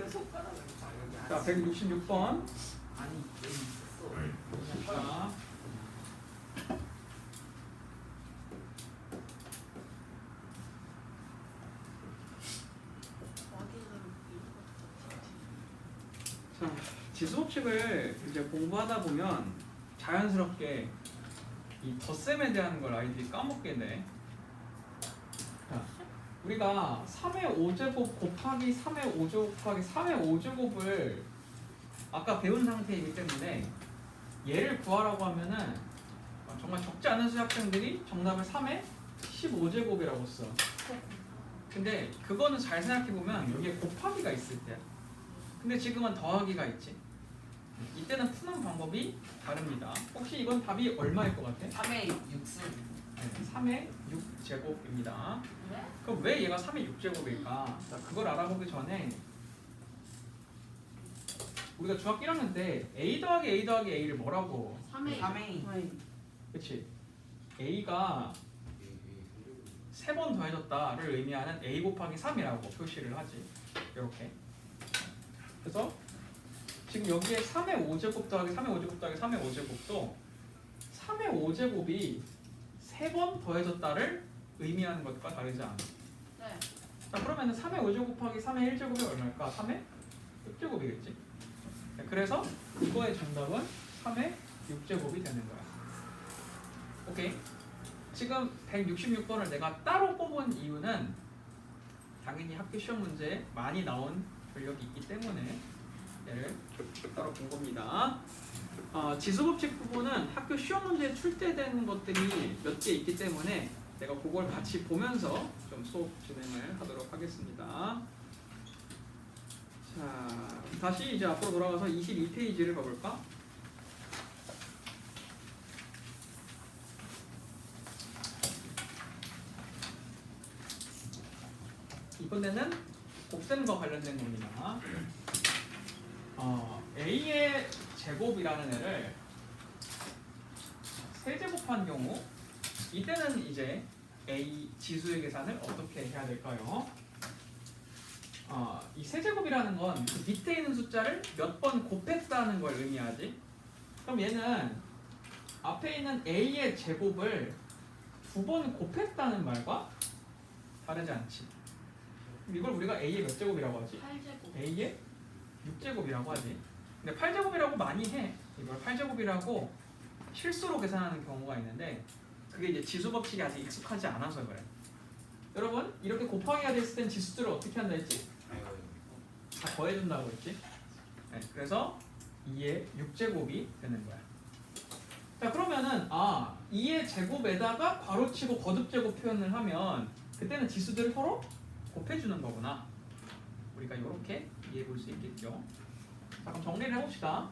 손가락을 자, 166번. 아니 여기 있었어. 자, 자, 지수법칙을 이제 공부하다 보면 자연스럽게 이 덧셈에 대한 걸 아이들이 까먹게 돼. 자, 우리가 3의 5제곱 곱하기 3의 5제곱 곱하기 3의 5제곱을 아까 배운 상태이기 때문에 얘를 구하라고 하면은 정말 적지 않은 수 학생들이 정답을 3의 15제곱이라고 써. 근데 그거는 잘 생각해보면 여기에 곱하기가 있을 때야. 근데 지금은 더하기가 있지. 이때는 푸는 방법이 다릅니다. 혹시 이건 답이 얼마일 것 같아? 3의 6승. 네, 3의 6제곱입니다. 네? 그럼 왜 얘가 3의 6제곱일까? 자, 그걸 알아보기 전에 우리가 중학교 1학년 때 A 더하기 A 더하기 A를 뭐라고? 3의. 그치? A가 3번 더해졌다를 의미하는 A 곱하기 3이라고 표시를 하지. 이렇게. 그래서 지금 여기에 3의 5제곱 더하기 3의 5제곱 더하기 3의 5제곱도 3의 5제곱이 3번 더해졌다를 의미하는 것과 다르지 않아. 네. 자, 그러면 3의 5제곱 곱하기 3의 1제곱이 얼마일까? 3의 6제곱이겠지. 그래서 이거의 정답은 3의 6제곱이 되는 거야. 오케이. 지금 166번을 내가 따로 뽑은 이유는 당연히 학교 시험 문제에 많이 나온 전력이 있기 때문에 얘를 따로 본 겁니다. 지수법칙 부분은 학교 시험 문제에 출제되는 것들이 몇 개 있기 때문에 내가 그걸 같이 보면서 좀 수업 진행을 하도록 하겠습니다. 자, 다시 이제 앞으로 돌아가서 22페이지를 봐볼까? 이번에는 곱셈과 관련된 겁니다. A의 제곱이라는 애를 세제곱한 경우 이때는 이제 A 지수의 계산을 어떻게 해야 될까요? 이 세제곱이라는 건 그 밑에 있는 숫자를 몇 번 곱했다는 걸 의미하지. 그럼 얘는 앞에 있는 A의 제곱을 2번 곱했다는 말과 다르지 않지. 이걸 우리가 A의 몇 제곱이라고 하지? 8제곱. A의 6제곱이라고 하지. 근데 8제곱이라고 많이 해. 이걸 8제곱이라고 실수로 계산하는 경우가 있는데 그게 이제 지수 법칙이 아직 익숙하지 않아서 그래. 여러분, 이렇게 곱하기가 됐을 땐 지수들을 어떻게 한다 했지? 다 더해준다고 했지. 네, 그래서 2의 6제곱이 되는 거야. 자, 그러면은 2의 제곱에다가 괄호치고 거듭제곱 표현을 하면 그때는 지수들을 서로 곱해주는 거구나. 우리가 이렇게 이해해 볼 수 있겠죠. 자, 그럼 정리를 해봅시다.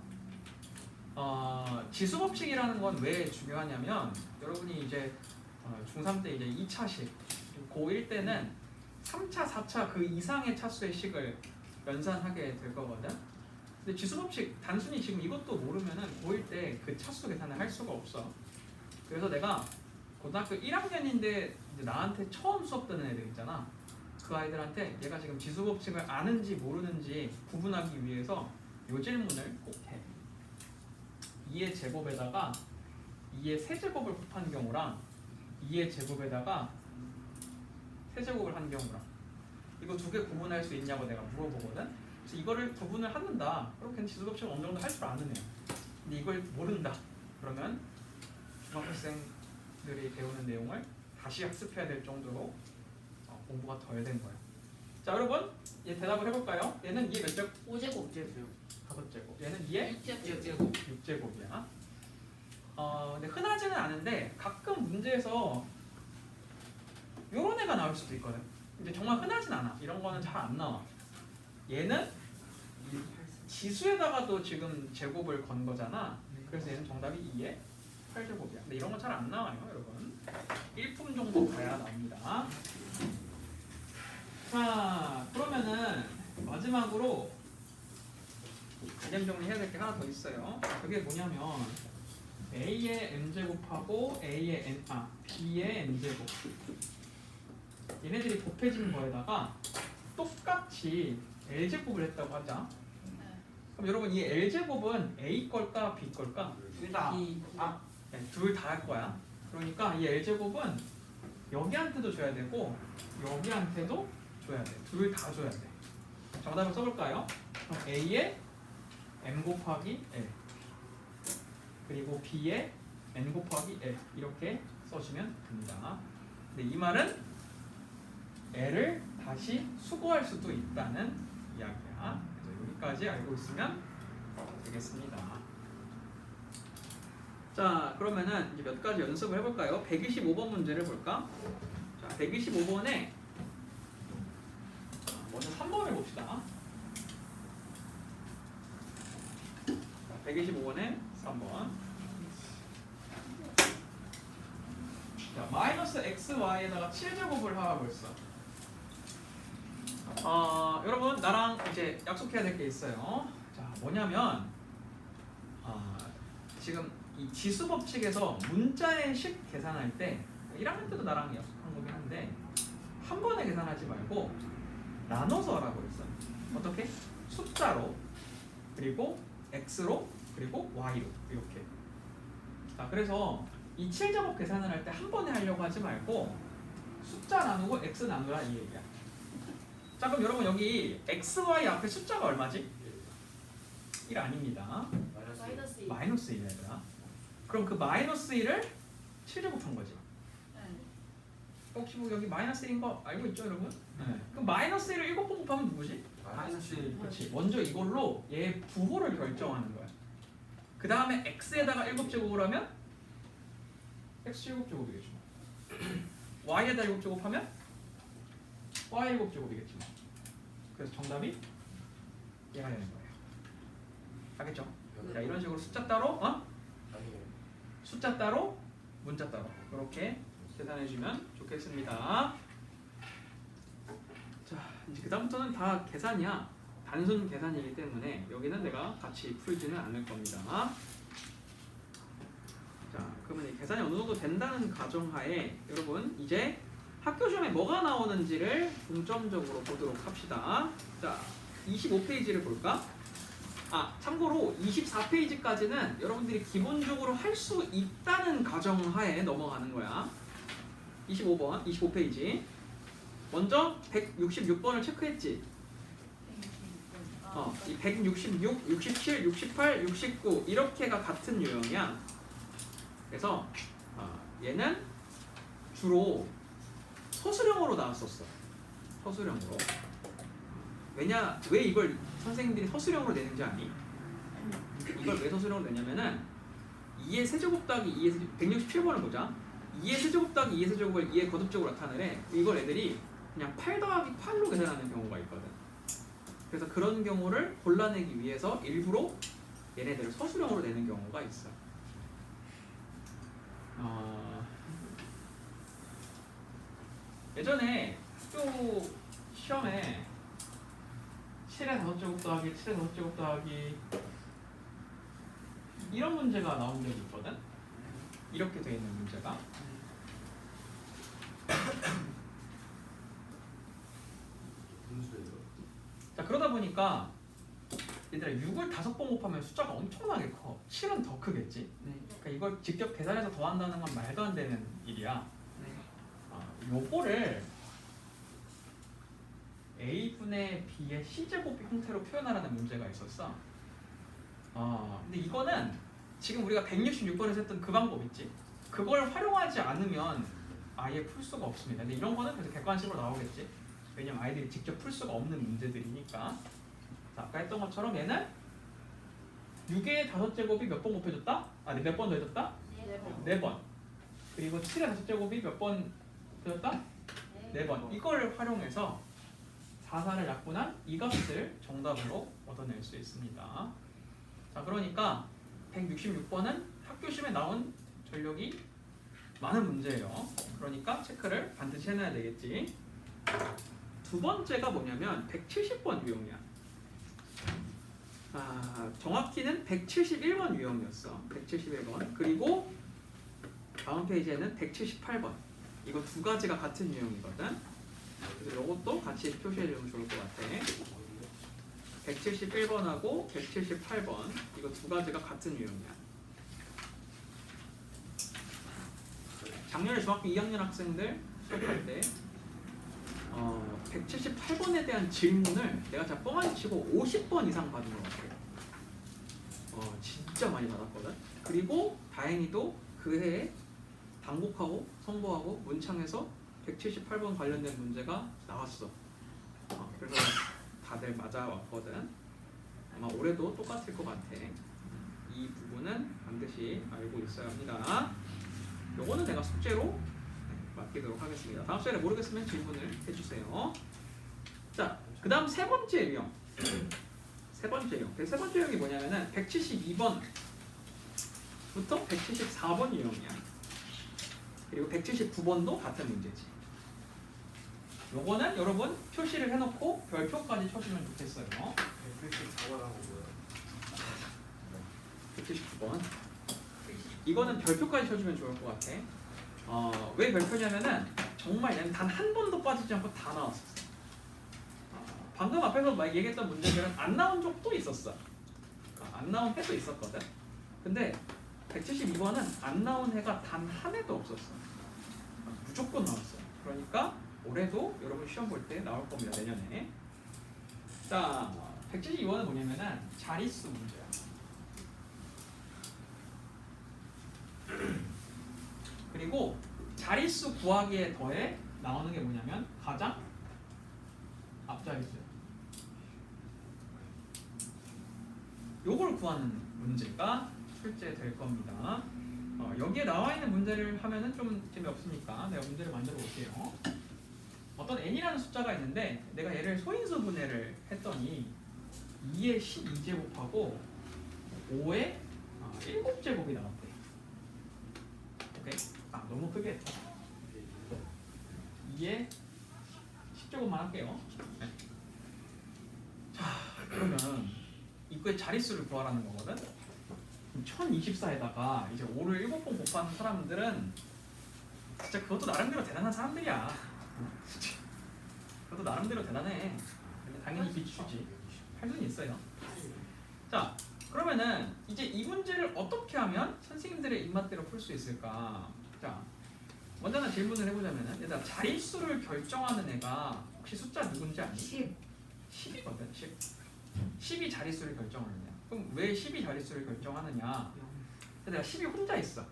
지수 법칙이라는 건 왜 중요하냐면 여러분이 이제 중3 때 이제 2차식, 고1 때는 3차, 4차 그 이상의 차수의 식을 연산하게 될 거거든. 근데 지수 법칙 단순히 지금 이것도 모르면은 고1 때 그 차수 계산을 할 수가 없어. 그래서 내가 고등학교 1학년인데 이제 나한테 처음 수업 듣는 애들 있잖아. 그 아이들한테 얘가 지금 지수 법칙을 아는지 모르는지 구분하기 위해서 이 질문을 꼭 해. 2의 제곱에다가 2의 세제곱을 곱한 경우랑 2의 제곱에다가 세제곱을 한 경우랑 이거 두 개 구분할 수 있냐고 내가 물어보거든. 그래서 이거를 구분을 한다. 그렇게는 지수 법칙을 어느 정도 할 줄 아는 애야. 근데 이걸 모른다. 그러면 중학생들이 배우는 내용을 다시 학습해야 될 정도로 공부가 덜 된 거야. 자, 여러분, 얘 대답을 해볼까요? 얘는 2의 몇 제곱? 5제곱. 5제곱. 얘는 2의 6제곱. 6제곱이야. 근데 흔하지는 않은데 가끔 문제에서 요런 애가 나올 수도 있거든. 근데 정말 흔하진 않아. 이런 거는 잘 안 나와. 얘는 지수에다가도 지금 제곱을 건 거잖아. 그래서 얘는 정답이 2의 8제곱이야. 근데 이런 건 잘 안 나와요, 여러분. 1품 정도 가야 나옵니다. 자, 그러면은 마지막으로 개념 정리해야 될 게 하나 더 있어요. 그게 뭐냐면 A의 M제곱하고 B의 N제곱 얘네들이 곱해진 거에다가 똑같이 L제곱을 했다고 하자. 네. 그럼 여러분 이 L제곱은 A 걸까 B 걸까? 둘다 네, 둘 다 할 거야. 그러니까 이 L제곱은 여기한테도 줘야 되고 여기한테도 줘야 돼. 둘 다 줘야 돼. 정답을 써볼까요? 그럼 A에 M 곱하기 L 그리고 B에 N 곱하기 L 이렇게 써주면 됩니다. 근데 이 말은 L을 다시 수거할 수도 있다는 이야기야. 그래서 여기까지 알고 있으면 되겠습니다. 자, 그러면은 이제 몇 가지 연습을 해볼까요? 125번 문제를 볼까? 자, 125번에 먼저 3번을 봅시다. 125번에 3번. 자, 마이너스 xy에다가 7제곱을 하라고 했어. 여러분 나랑 이제 약속해야 될 게 있어요. 자, 뭐냐면 지금 이 지수 법칙에서 문자의 식 계산할 때 1학년 때도 나랑 약속한 거긴 한데 한 번에 계산하지 말고 나눠서 하라고 했어. 어떻게? 숫자로 그리고 x로 그리고 y로 이렇게. 자, 그래서 이 7제곱 계산을 할 때 한 번에 하려고 하지 말고 숫자 나누고 x 나누라 이 얘기야. 자, 그럼 여러분 여기 x, y 앞에 숫자가 얼마지? 1 아닙니다. 마이너스 2. 마이너스 1이야 얘들아. 그럼 그 마이너스 1을 7제곱 한 거지. 네. 혹시 뭐 여기 마이너스 1인 거 알고 있죠 여러분? 네. 그럼 마이너스 1을 7번 곱하면 누구지? 마이너스 1. 그렇지. 먼저 이걸로 얘 부호를 결정하는 거야. 그 다음에 x에다가 7제곱을 하면 x 7제곱이겠죠. y에다 7제곱하면 y 7제곱이겠죠. 그래서 정답이 얘가 되는 거예요. 알겠죠? 자, 이런 식으로 숫자 따로, 숫자 따로, 문자 따로 이렇게 계산해주면 좋겠습니다. 자, 이제 그다음부터는 다 계산이야. 단순 계산이기 때문에 여기는 내가 같이 풀지는 않을 겁니다. 자, 그러면 이 계산이 어느 정도 된다는 가정하에 여러분 이제 학교 시험에 뭐가 나오는지를 중점적으로 보도록 합시다. 자, 25페이지를 볼까? 참고로 24페이지까지는 여러분들이 기본적으로 할 수 있다는 가정하에 넘어가는 거야. 25페이지. 먼저 166번을 체크했지. 이 166, 67, 68, 69 이렇게가 같은 유형이야. 그래서 얘는 주로 서술형으로 나왔었어. 서술형으로. 왜 이걸 선생님들이 서술형으로 내는지 아니? 이걸 왜 서술형으로 내냐면은 2의 세제곱 더하기 2의 세제곱 167번을 보자. 2의 세제곱 더하기 2의 세제곱을 2의 거듭적으로 나타내래. 이걸 애들이 그냥 8 더하기 8로 계산하는 경우가 있거든. 그래서 그런 경우를 골라내기 위해서 일부러 얘네들을 서술형으로 내는 경우가 있어. 예전에 학교 시험에 7의 5제곱 더하기 7의 5제곱 더하기 이런 문제가 나온 적이 있거든. 이렇게 되어 있는 문제가. 자, 그러다 보니까 얘들아 6을 5번 곱하면 숫자가 엄청나게 커. 7은 더 크겠지. 네. 그러니까 이걸 직접 계산해서 더한다는 건 말도 안 되는 일이야. 네. 요거를 A분의 B의 C제곱 형태로 표현하라는 문제가 있었어. 근데 이거는 지금 우리가 166번에서 했던 그 방법 있지? 그걸 활용하지 않으면 아예 풀 수가 없습니다. 근데 이런 거는 그래서 객관식으로 나오겠지? 왜냐면 아이들이 직접 풀 수가 없는 문제들이니까. 자, 아까 했던 것처럼 얘는 6의 5제곱이 몇 번 곱해졌다? 몇 번 더해졌다? 4번. 그리고 7의 5제곱이 몇 번 곱해졌다? 4번. 이걸 활용해서 4사를 약분한 이 값을 정답으로 얻어낼 수 있습니다. 자, 그러니까 166번은 학교 시험에 나온 전력이 많은 문제예요. 그러니까 체크를 반드시 해놔야 되겠지. 두 번째가 뭐냐면 170번 유형이야. 정확히는 171번 유형이었어. 171번. 그리고 다음 페이지에는 178번. 이거 두 가지가 같은 유형이거든. 그래서 이것도 같이 표시해주면 좋을 것 같아. 171번하고 178번 이거 두 가지가 같은 유형이야. 작년에 중학교 2학년 학생들 수업할 때 178번에 대한 질문을 내가 진짜 뻥안 치고 50번 이상 받은 것 같아요. 진짜 많이 받았거든. 그리고 다행히도 그 해에 당곡하고 선보하고 문창에서 178번 관련된 문제가 나왔어. 그래서 다들 맞아왔거든. 아마 올해도 똑같을 것 같아. 이 부분은 반드시 알고 있어야 합니다. 요거는 내가 숙제로 맡기도록 하겠습니다. 다음 시간에 모르겠으면 질문을 해주세요. 자, 그 다음 세 번째 유형. 세 번째 유형. 세 번째 유형이 뭐냐면은 172번부터 174번 유형이야. 그리고 179번도 같은 문제지. 요거는 여러분 표시를 해놓고 별표까지 쳐주면 좋겠어요. 174번하고 뭐야? 179번. 이거는 별표까지 쳐주면 좋을 것 같아. 왜 별표냐면은 정말 얘는 단 한 번도 빠지지 않고 다 나왔었어. 방금 앞에서 막 얘기했던 문제들은 안 나온 적도 있었어. 안 나온 해도 있었거든. 근데 172번은 안 나온 해가 단 한 해도 없었어. 무조건 나왔어. 그러니까 올해도 여러분 시험 볼 때 나올 겁니다. 내년에. 자, 172번은 뭐냐면은 자릿수 문제야. 그리고 자릿수 구하기에 더해 나오는 게 뭐냐면 가장 앞자릿수야. 요걸 구하는 문제가 출제될 겁니다. 여기에 나와 있는 문제를 하면은 좀 재미없으니까 내가 문제를 만들어 볼게요. 어떤 n이라는 숫자가 있는데 내가 얘를 소인수 분해를 했더니 2의 12제곱하고 5의 7제곱이 나왔대. 오케이? 너무 크게 했다. 2의 10제곱만 할게요. 네. 자, 그러면 이거의 자릿수를 구하라는 거거든. 1024에다가 이제 5를 7번 곱하는 사람들은 진짜 그것도 나름대로 대단한 사람들이야. 그것도 나름대로 대단해. 근데 당연히 비추지. 할 수는 있어요. 자, 그러면은 이제 이 문제를 어떻게 하면 선생님들의 입맛대로 풀 수 있을까? 자, 먼저는 질문을 해보자면은 일단 자릿수를 결정하는 애가 혹시 숫자 누군지 아니? 10이거든. 10. 10이 자릿수를 결정하느냐? 그럼 왜 10이 자릿수를 결정하느냐? 내가 10이 혼자 있어.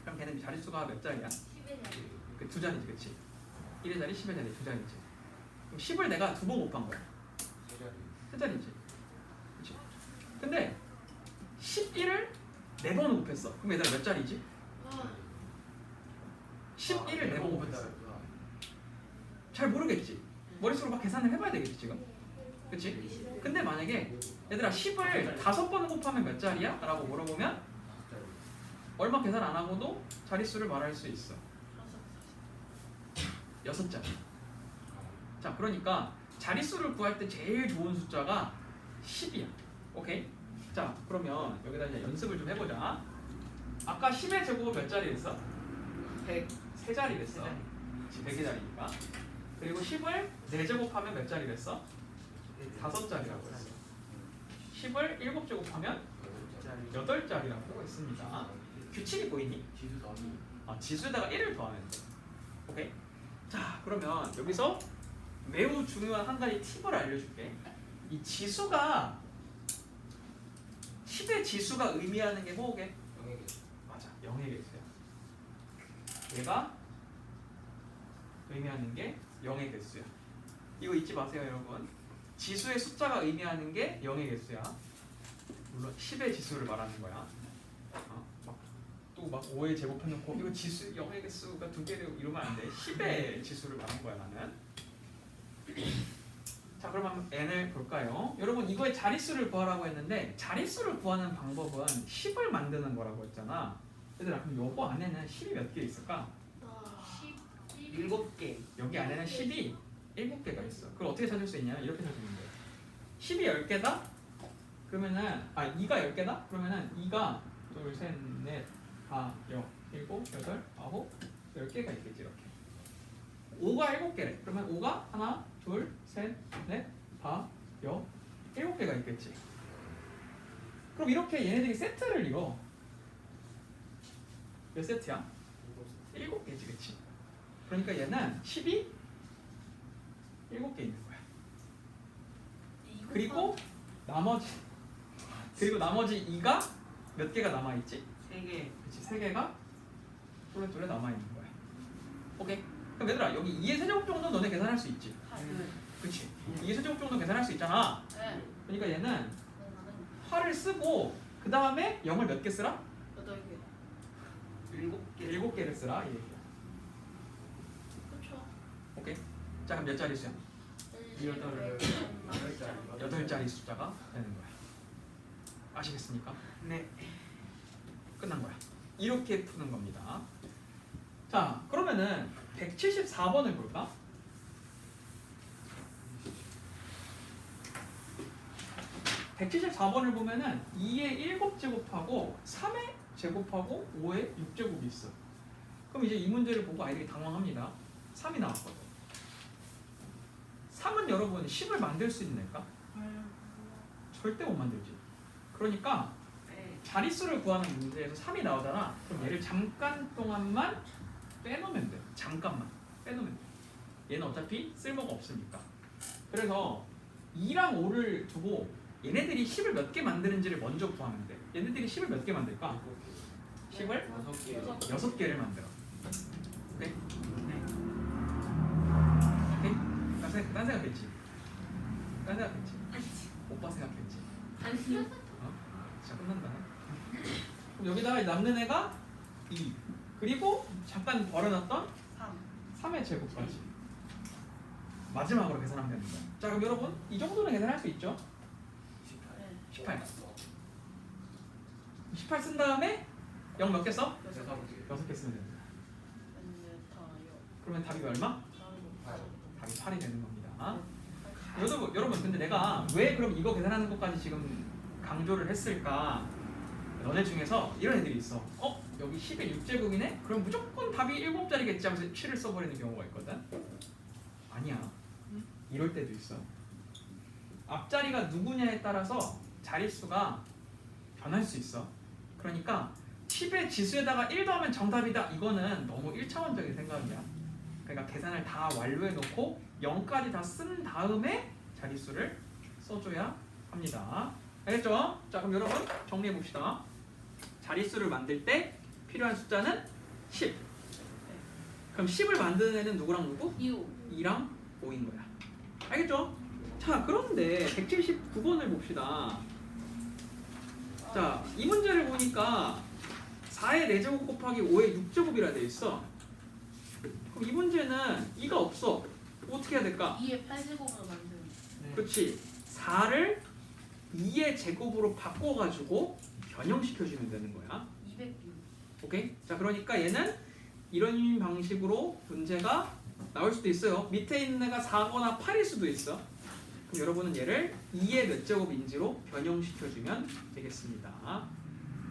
그럼 걔는 자릿수가 몇 자리야? 10의 자리. 그 두 자리지, 그렇지? 1의 자리, 10의 자리 두 자리지. 그럼 10을 내가 두 번 곱한 거야. 세 자리지. 그렇지? 근데 11을 네 번 곱했어. 그럼 얘들아 몇 자리지? 11을 네 번 곱했어. 잘 모르겠지? 머릿속으로 막 계산을 해봐야 되겠지 지금? 그치? 근데 만약에 얘들아 10을 5번 곱하면 몇 자리야? 라고 물어보면 얼마 계산 안 하고도 자릿수를 말할 수 있어. 6자리. 자, 그러니까 자릿수를 구할 때 제일 좋은 숫자가 10이야. 오케이? 자, 그러면 여기다 이제 연습을 좀 해보자. 아까 10의 제곱은 몇 자리 됐어? 103자리 됐어. 100의 자리니까. 그리고 10을 4제곱하면 몇 자리 됐어? 5자리라고 했어. 10을 7제곱하면 8자리라고 했습니다. 규칙이 보이니? 지수에다가 1을 더하면 돼. 오케이? 자, 그러면 여기서 매우 중요한 한 가지 팁을 알려줄게. 이 지수가 10의 지수가 의미하는 게 뭐게? 맞아, 0의 개수야. 얘가 의미하는 게 0의 개수야. 이거 잊지 마세요, 여러분. 지수의 숫자가 의미하는 게 0의 개수야. 물론 10의 지수를 말하는 거야. 또 막 5의 제곱해놓고 이거 지수 0의 개수가 두 개를 이러면 안 돼. 10의 지수를 말한 거야 나는. 자, 그럼 n을 볼까요? 여러분 이거의 자릿수를 구하라고 했는데 자릿수를 구하는 방법은 10을 만드는 거라고 했잖아. 얘들아, 그럼 요거 안에는 10이 몇 개 있을까? 7개. 여기 안에는 10이 7개가 있어. 그걸 어떻게 찾을 수 있냐면 이렇게 찾으면 돼. 10이 10개다? 그러면은 2가 10개다? 그러면은 2가 2, 3, 4, 5, 6, 7, 8, 9, 10개가 있겠지 이렇게. 5가 7개래. 그러면 5가 하나, 둘, 셋, 넷, 다, 여, 7개가 있겠지. 그럼 이렇게 얘네들이 세트를 이뤄. 몇 세트야? 7개지, 그치? 그러니까 얘는 10이 7개 있는 거야. 그리고 나머지 2가 몇 개가 남아있지? 3개. 그치, 3개가 똘레똘레 남아있는 거야. 오케이? 그럼 얘들아, 여기 2의 세제곱 정도 너네 계산할 수 있지? 그치? 2의 세제곱 정도 계산할 수 있잖아. 네. 그러니까 얘는 화를 쓰고 그 다음에 0을 몇 개 쓰라? 8개. 7개. 7개를 쓰라 이 얘기야. 그쵸. 오케이? 자, 그럼 몇 자리 수야? 8자리 숫자가 되는 거야. 아시겠습니까? 네. 끝난 거야. 이렇게 푸는 겁니다. 자, 그러면은 174번을 볼까? (174번을) 보면은 2의 7제곱하고 3의 제곱하고 5의 6제곱이 있어. 그럼 이제 이 문제를 보고 아이들이 당황합니다. 3이 나왔거든. 3은 여러분 10을 만들 수 있는 애일까? 절대 못 만들지. 그러니까 네. 자릿수를 구하는 문제에서 3이 나오잖아. 그럼 얘를 잠깐 동안만 빼놓으면 돼. 잠깐만 빼놓으면 돼. 얘는 어차피 쓸모가 없으니까. 그래서 2랑 5를 두고 얘네들이 10을 몇 개 만드는지를 먼저 구하면 돼. 얘네들이 10을 몇 개 만들까? 10을 6개. 6개를 만들어. 오케이? 네. 오케이? 딴 생각했지? 딴 생각했지? 오빠 생각했지? 아니요. 어? 진짜 끝난다. 그럼 여기다가 남는 애가 2. 그리고 잠깐 버려놨던 3. 3의 제곱까지. 마지막으로 계산하면 되는 거야. 자, 그럼 여러분 이 정도는 계산할 수 있죠? 18. 18 쓴 다음에 0 몇 개 써? 6개 쓰면 됩니다. 그러면 답이 얼마? 답이 8이 되는 겁니다. 여러분 근데 내가 왜 그럼 이거 계산하는 것까지 지금 강조를 했을까? 너네 중에서 이런 애들이 있어. 여기 10의 6제곱이네? 그럼 무조건 답이 7자리겠지 하면서 7을 써버리는 경우가 있거든. 아니야. 이럴 때도 있어. 앞자리가 누구냐에 따라서 자릿수가 변할 수 있어. 그러니까 10의 지수에다가 1 더하면 정답이다. 이거는 너무 1차원적인 생각이야. 그러니까 계산을 다 완료해 놓고 0까지 다 쓴 다음에 자릿수를 써줘야 합니다. 알겠죠? 자, 그럼 여러분 정리해 봅시다. 자릿수를 만들 때 필요한 숫자는 10. 그럼 10을 만드는 애는 누구랑 누구? 2랑 5인 거야. 알겠죠? 자, 그런데 179번을 봅시다. 자, 이 문제를 보니까 4의 4제곱 곱하기 5의 6제곱이라 돼 있어. 그럼 이 문제는 2가 없어. 어떻게 해야 될까? 2의 8제곱으로 만드는. 그렇지. 4를 2의 제곱으로 바꿔가지고 변형시켜주면 되는 거야. 206. 오케이? 자, 그러니까 얘는 이런 방식으로 문제가 나올 수도 있어요. 밑에 있는 애가 4거나 8일 수도 있어. 그럼 여러분은 얘를 2의 몇 제곱인지로 변형시켜주면 되겠습니다.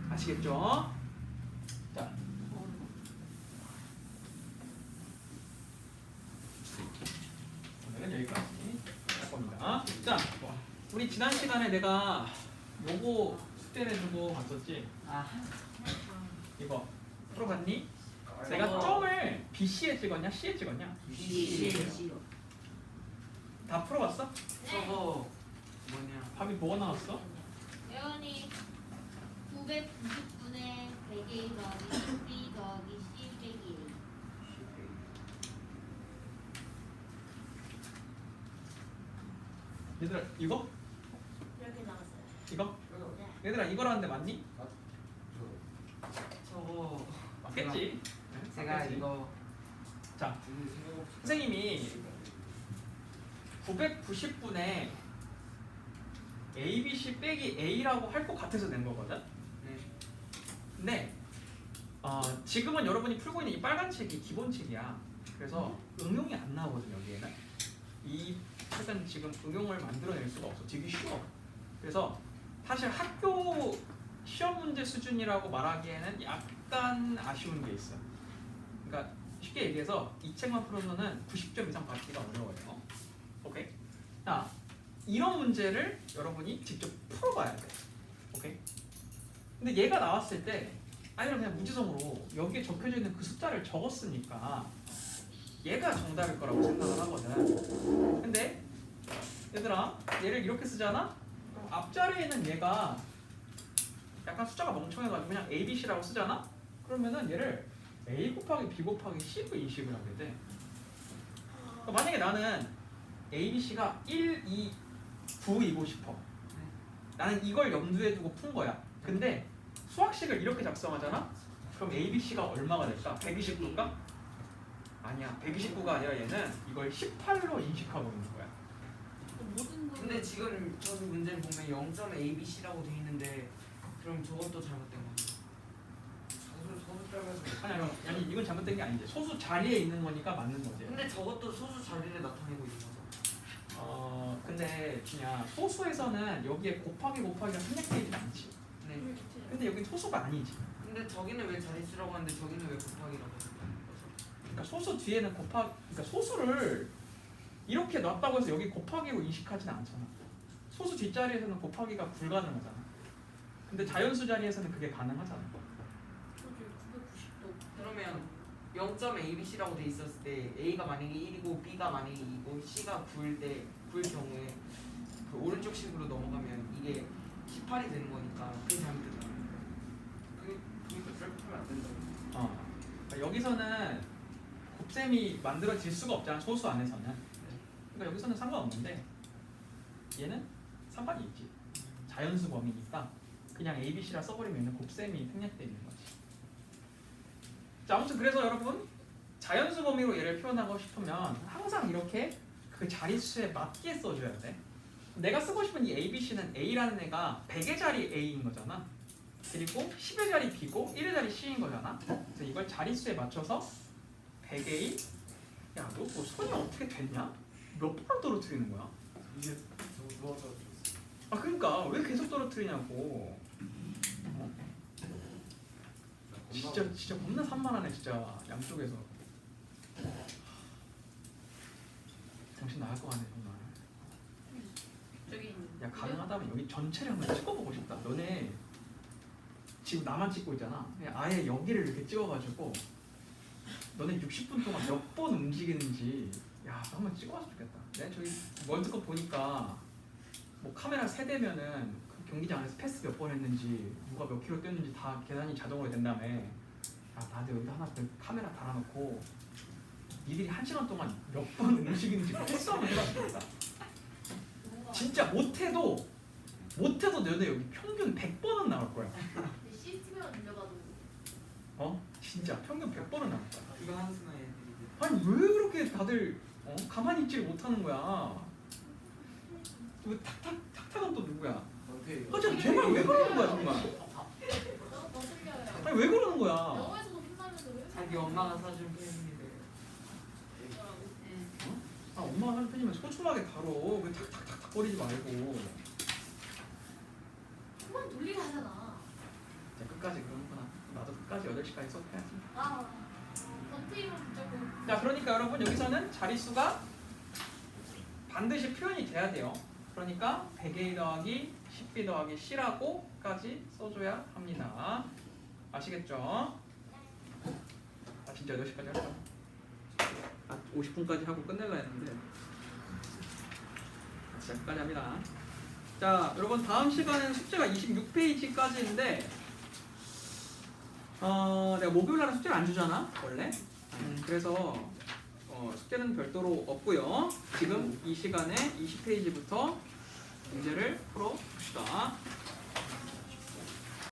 아시겠죠? 자, 오늘은 여기까지 할 겁니다. 자, 우리 지난 시간에 내가 요거 숙제 내주고 갔었지? 이거 풀어봤니? 내가 점을 BC에 찍었냐? C에 찍었냐? 다 풀어봤어? 저거 뭐냐? 답이 뭐가 나왔어? 예언이 990분의 100A 더하기 10B 더하기 C 빼기 A. 얘들아 이거? 이렇게 나왔어요. 이거? 네. 얘들아 이거라는데 맞니? 저거 맞겠지? 제가 맞겠지? 이거 자, 선생님이 990분에 A, B, C 빼기 A라고 할 것 같아서 낸 거거든? 네. 근데 지금은 여러분이 풀고 있는 이 빨간 책이 기본 책이야. 그래서 응용이 안 나오거든 여기에는. 이 책은 지금 응용을 만들어낼 수가 없어. 되게 쉬워. 그래서 사실 학교 시험 문제 수준이라고 말하기에는 약간 아쉬운 게 있어. 그러니까 쉽게 얘기해서 이 책만 풀어서는 90점 이상 받기가 어려워요. 오케이? 자, 이런 문제를 여러분이 직접 풀어봐야 돼. 오케이? 근데 얘가 나왔을 때 아니면 그냥 무지성으로 여기에 적혀져 있는 그 숫자를 적었으니까 얘가 정답일 거라고 생각을 하거든. 근데 얘들아 얘를 이렇게 쓰잖아? 그럼 앞자리에 있는 얘가 약간 숫자가 멍청해가지고 그냥 A, B, C라고 쓰잖아? 그러면은 얘를 A 곱하기 B 곱하기 C로 인식을 하게 돼. 그러니까 만약에 나는 A, B, C가 1, 2, 9이고 싶어. 나는 이걸 염두에 두고 푼 거야. 근데 수학식을 이렇게 작성하잖아? 그럼 A, B, C가 얼마가 될까? 129일까? 아니야. 129가 아니라 얘는 이걸 18로 인식하고 있는 거야. 모든 거. 근데 지금 저는 문제를 보면 0.ABC라고 돼 있는데 그럼 저것도 잘못된 거죠. 소수 빼면서 아니 이건 잘못된 게 아니지. 소수 자리에 있는 거니까 맞는 거지. 근데 저것도 소수 자리를 나타내고 있는 거죠. 근데 그냥 소수에서는 여기에 곱하기 곱하기가 생략되어 있지 않지. 네. 근데 여기 소수가 아니지. 근데 저기는 왜 자릿수라고 하는데 저기는 왜 곱하기라고 하는 거죠? 그러니까 소수 뒤에는 그러니까 소수를 이렇게 놨다고 해서 여기 곱하기로 인식하지는 않잖아. 소수 뒷자리에서는 곱하기가 불가능하잖아. 근데 자연수 자리에서는 그게 가능하잖아. 그러면 0.ABC라고 돼 있었을 때 A가 만약에 1이고 B가 만약에 2고 C가 9일 경우에 그 오른쪽 식으로 넘어가면 이게 18이 되는 거니까 그게 잘못된 거예요. 그러니까 셀프 하면 안 된다고. 그러니까 여기서는 곱셈이 만들어질 수가 없잖아. 소수 안에서는. 그러니까 여기서는 상관없는데 얘는 상관이 있지. 자연수 범위니까 그냥 A, B, C라 써버리면 곱셈이 생략되어 있는 거지. 자, 아무튼 그래서 여러분 자연수 범위로 얘를 표현하고 싶으면 항상 이렇게 그 자릿수에 맞게 써줘야 돼. 내가 쓰고 싶은 이 A, B, C는 A라는 애가 100의 자리 A인 거잖아. 그리고 10의 자리 B고 1의 자리 C인 거잖아. 그래서 이걸 자릿수에 맞춰서 100A 야, 너 뭐 손이 어떻게 됐냐? 몇 번을 떨어뜨리는 거야? 이게 너무 누워서 줬어. 아 그러니까 왜 계속 떨어뜨리냐고. 진짜 겁나 산만하네 진짜 양쪽에서. 정신 나갈 것 같네 정말. 저기 있는. 야 가능하다면 여기 전체를 한번 찍어보고 싶다. 너네 지금 나만 찍고 있잖아. 그냥 아예 여기를 이렇게 찍어가지고 너네 60분 동안 몇 번 움직이는지 야 한번 찍어봤으면 좋겠다. 내가 저기 월드컵 보니까 뭐 카메라 세대면은 그 경기장 안에서 패스 몇 번 했는지 누가 몇 킬로 뛰었는지 다 계산이 자동으로 된다며. 야 나도 여기다 하나 그 카메라 달아놓고 니들이 1시간 동안 몇 번 움직이는지 패스 한번 해봤으면 좋겠다. 진짜 못해도 너네 여기 평균 100번은 나올 거야. 근데 시스템을 늘려가지고. 진짜 평균 100번은 나올 거야. 이거 한순간 애들이 아니 왜 그렇게 다들 가만히 있지를 못하는 거야? 왜 탁탁은 또 누구야? 어떻게 진짜 제발 왜 그러는 거야 정말? 너 틀려요. 아니 왜 그러는 거야? 영어에서도 혼나면서 왜? 자기 엄마가 사준 펜인데 아 엄마가 하는 편이면 소중하게 다뤄. 그 탁탁탁탁 거리지 말고. 그만 돌리게 하잖아. 자 끝까지 그러는구나. 나도 끝까지 8시까지 수업해야지. 버티면 조금. 자 그러니까 여러분 여기서는 자릿수가 반드시 표현이 돼야 돼요. 그러니까 100A 더하기 10B 더하기 C라고까지 써줘야 합니다. 아시겠죠? 아 진짜 8시까지 할까? 50분까지 하고 끝낼라 했는데 진짜 끝까지 합니다. 자 여러분 다음 시간은 숙제가 26페이지까지인데 내가 목요일날은 숙제를 안 주잖아 원래. 그래서 숙제는 별도로 없고요. 지금 이 시간에 20페이지부터 문제를 풀어봅시다.